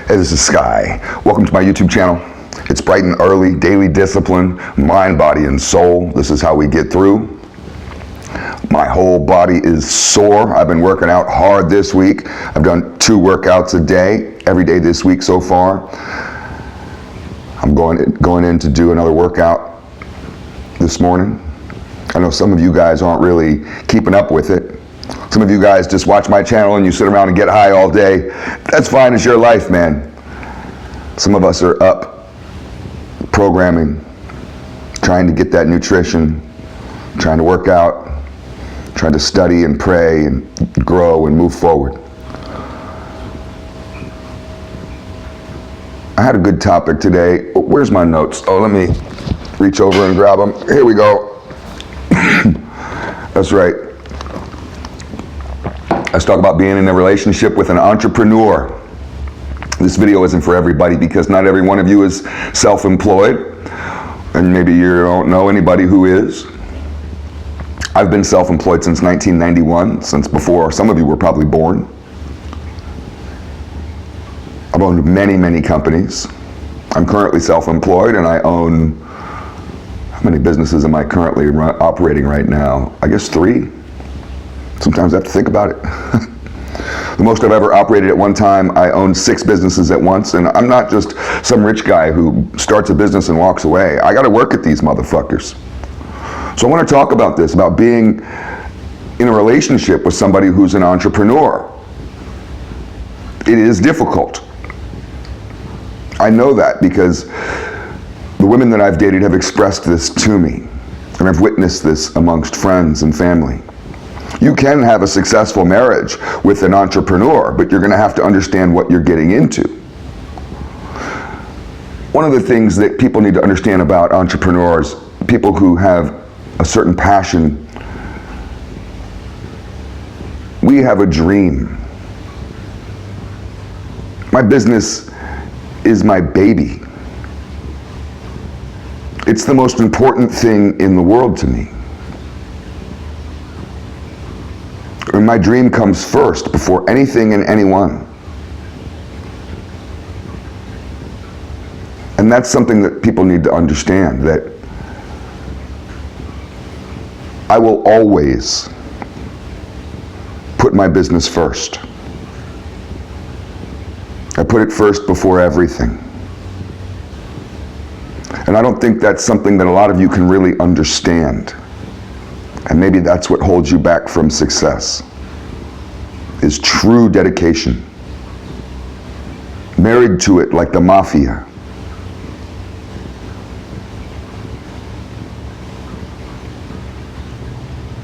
Hey, this is Sky. Welcome to my YouTube channel. It's bright and early, daily discipline, mind, body, and soul. This is how we get through. My whole body is sore. I've been working out hard this week. I've done 2 workouts a day, every day this week so far. I'm going in to do another workout this morning. I know some of you guys aren't really keeping up with it. Some of you guys just watch my channel and you sit around and get high all day. That's fine, it's your life, man. Some of us are up programming, trying to get that nutrition, trying to work out, trying to study and pray and grow and move forward. I had a good topic today. Where's my notes? Oh, let me reach over and grab them. Here we go. That's right. Let's talk about being in a relationship with an entrepreneur. This video isn't for everybody because not every one of you is self-employed, and maybe you don't know anybody who is. I've been self-employed since 1991, since before some of you were probably born. I've owned many companies. I'm currently self-employed and I own, how many businesses am I currently operating right now? I guess 3. Sometimes I have to think about it. The most I've ever operated at one time, I owned 6 businesses at once, and I'm not just some rich guy who starts a business and walks away. I gotta work at these motherfuckers. So I wanna talk about this, about being in a relationship with somebody who's an entrepreneur. It is difficult. I know that because the women that I've dated have expressed this to me, and I've witnessed this amongst friends and family. You can have a successful marriage with an entrepreneur, but you're going to have to understand what you're getting into. One of the things that people need to understand about entrepreneurs, people who have a certain passion, we have a dream. My business is my baby. It's the most important thing in the world to me. And my dream comes first before anything and anyone. And that's something that people need to understand, that I will always put my business first. I put it first before everything. And I don't think that's something that a lot of you can really understand. And maybe that's what holds you back from success, is true dedication. Married to it like the mafia.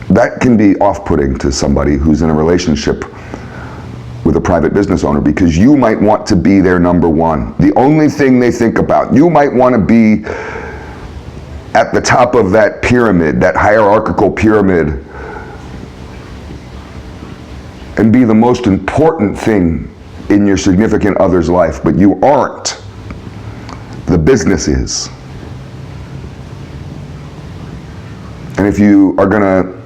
That can be off-putting to somebody who's in a relationship with a private business owner, because you might want to be their number one. The only thing they think about. You might want to be at the top of that pyramid, that hierarchical pyramid, and be the most important thing in your significant other's life, but you aren't. The business is. And if you are gonna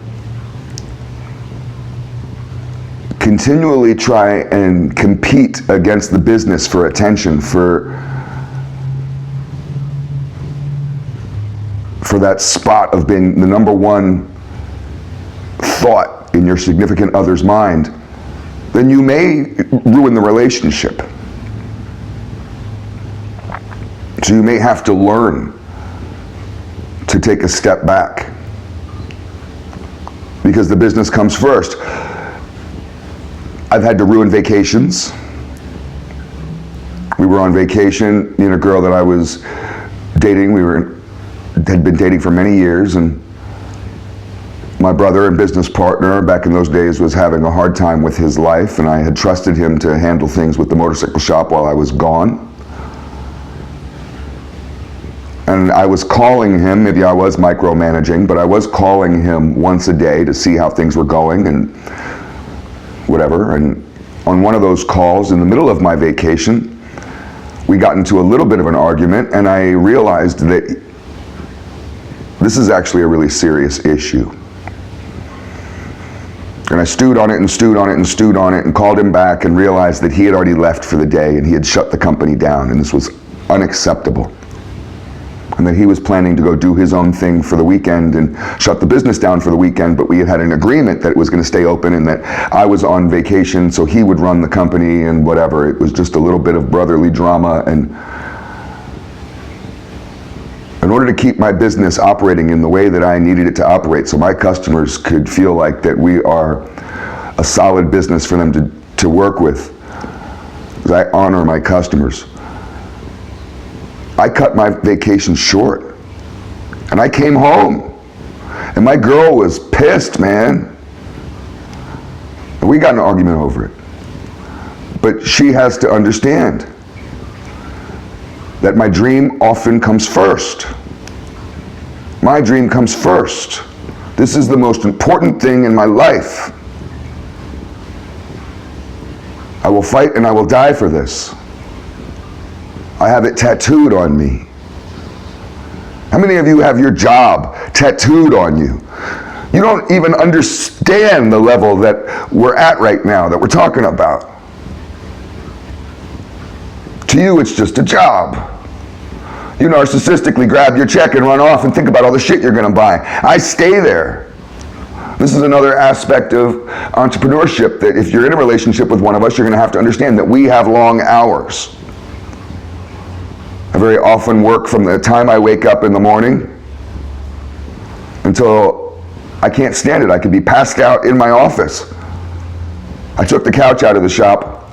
continually try and compete against the business for attention, for that spot of being the number one thought in your significant other's mind, then you may ruin the relationship. So you may have to learn to take a step back, because the business comes first. I've had to ruin vacations. We were on vacation, me and a girl that I was dating, had been dating for many years, and my brother and business partner back in those days was having a hard time with his life, and I had trusted him to handle things with the motorcycle shop while I was gone. And I was calling him, maybe I was micromanaging, but I was calling him once a day to see how things were going and whatever. And on one of those calls in the middle of my vacation, we got into a little bit of an argument, and I realized that this is actually a really serious issue. And I stewed on it and stewed on it and stewed on it and called him back and realized that he had already left for the day and he had shut the company down, and this was unacceptable. And that he was planning to go do his own thing for the weekend and shut the business down for the weekend, but we had had an agreement that it was going to stay open and that I was on vacation, so he would run the company and whatever. It was just a little bit of brotherly drama, and in order to keep my business operating in the way that I needed it to operate, so my customers could feel like that we are a solid business for them to work with, because I honor my customers, I cut my vacation short. And I came home. And my girl was pissed, man. And we got in an argument over it. But she has to understand that my dream often comes first. My dream comes first. This is the most important thing in my life. I will fight and I will die for this. I have it tattooed on me. How many of you have your job tattooed on you? You don't even understand the level that we're at right now, that we're talking about. To you, it's just a job. You narcissistically grab your check and run off and think about all the shit you're gonna buy. I stay there. This is another aspect of entrepreneurship, that if you're in a relationship with one of us, you're gonna have to understand that we have long hours. I very often work from the time I wake up in the morning until I can't stand it. I could be passed out in my office. I took the couch out of the shop.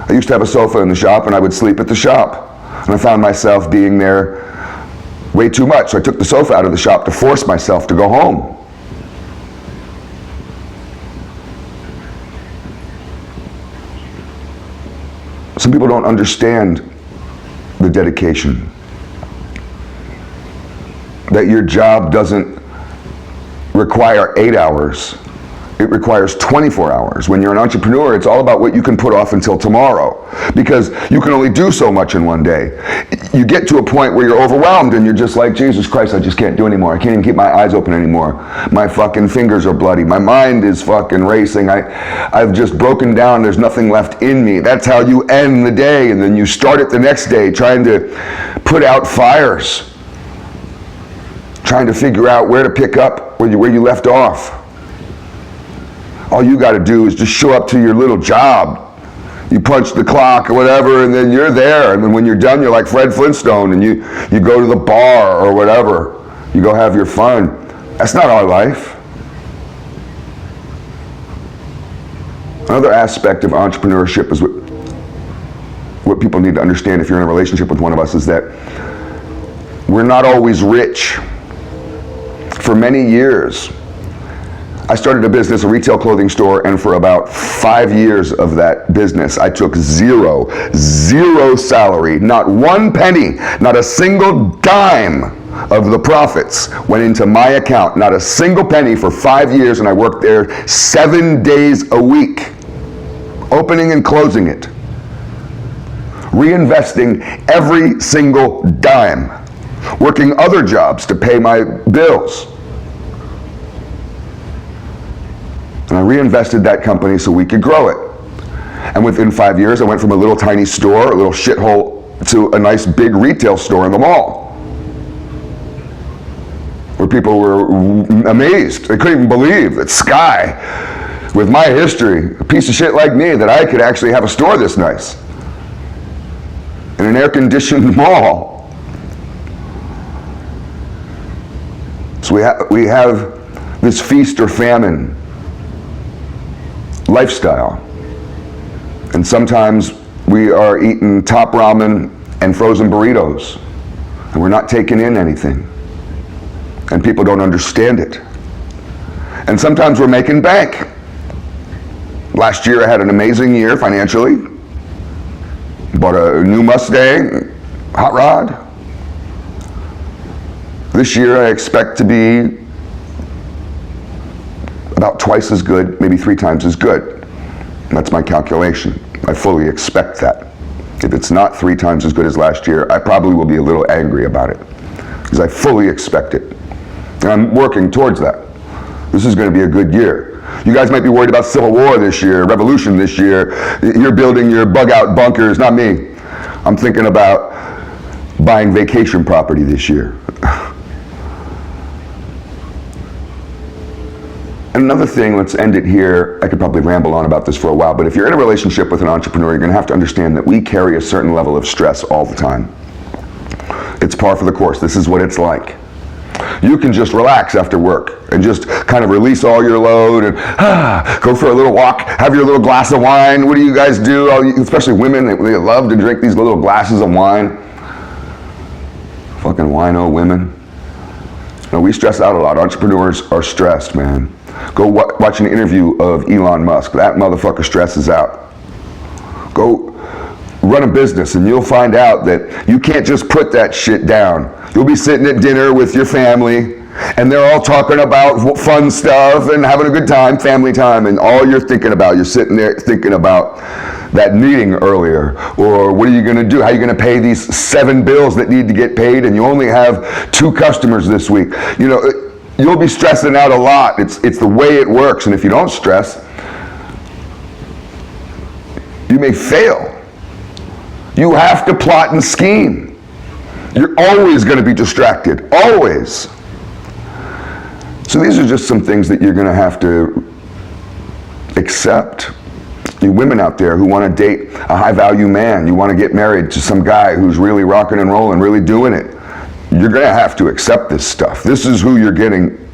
I used to have a sofa in the shop and I would sleep at the shop. And I found myself being there way too much. So I took the sofa out of the shop to force myself to go home. Some people don't understand the dedication. That your job doesn't require 8 hours. It requires 24 hours. When you're an entrepreneur, it's all about what you can put off until tomorrow, because you can only do so much in one day. You get to a point where you're overwhelmed and you're just like, Jesus Christ, I just can't do anymore. I can't even keep my eyes open anymore. My fucking fingers are bloody. My mind is fucking racing. I've just broken down. There's nothing left in me. That's how you end the day, and then you start it the next day trying to put out fires, trying to figure out where to pick up where you left off. All you got to do is just show up to your little job. You punch the clock or whatever, and then you're there. And then when you're done, you're like Fred Flintstone, and you go to the bar or whatever. You go have your fun. That's not our life. Another aspect of entrepreneurship is what people need to understand if you're in a relationship with one of us, is that we're not always rich. For many years, I started a business, a retail clothing store, and for about 5 years of that business, I took zero salary, not one penny, not a single dime of the profits went into my account, not a single penny, for 5 years, and I worked there 7 days a week, opening and closing it, reinvesting every single dime, working other jobs to pay my bills. And I reinvested that company so we could grow it. And within 5 years, I went from a little tiny store, a little shithole, to a nice big retail store in the mall, where people were amazed. They couldn't even believe that Sky, with my history, a piece of shit like me, that I could actually have a store this nice in an air-conditioned mall. So we have this feast or famine lifestyle. And sometimes we are eating top ramen and frozen burritos, and we're not taking in anything. And people don't understand it. And sometimes we're making bank. Last year I had an amazing year financially. Bought a new Mustang, hot rod. This year I expect to be about twice as good, maybe 3 times as good. That's my calculation. I fully expect that. If it's not 3 times as good as last year, I probably will be a little angry about it, because I fully expect it. And I'm working towards that. This is going to be a good year. You guys might be worried about civil war this year, revolution this year. You're building your bug out bunkers, not me. I'm thinking about buying vacation property this year. And another thing, let's end it here. I could probably ramble on about this for a while, but if you're in a relationship with an entrepreneur, you're going to have to understand that we carry a certain level of stress all the time. It's par for the course. This is what it's like. You can just relax after work and just kind of release all your load and go for a little walk, have your little glass of wine. What do you guys do? Especially women, they love to drink these little glasses of wine. Fucking wino women. No, we stress out a lot. Entrepreneurs are stressed, man. Go watch an interview of Elon Musk. That motherfucker stresses out. Go run a business and you'll find out that you can't just put that shit down. You'll be sitting at dinner with your family and they're all talking about fun stuff and having a good time, family time, and all you're thinking about, you're sitting there thinking about that meeting earlier, or what are you going to do? How are you going to pay these 7 bills that need to get paid and you only have 2 customers this week? You know, you'll be stressing out a lot. It's the way it works, and if you don't stress, you may fail. You have to plot and scheme. You're always going to be distracted, always. So these are just some things that you're going to have to accept. You women out there who want to date a high-value man, you want to get married to some guy who's really rocking and rolling, really doing it, you're going to have to accept this stuff. This is who you're getting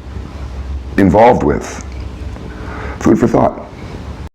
involved with. Food for thought.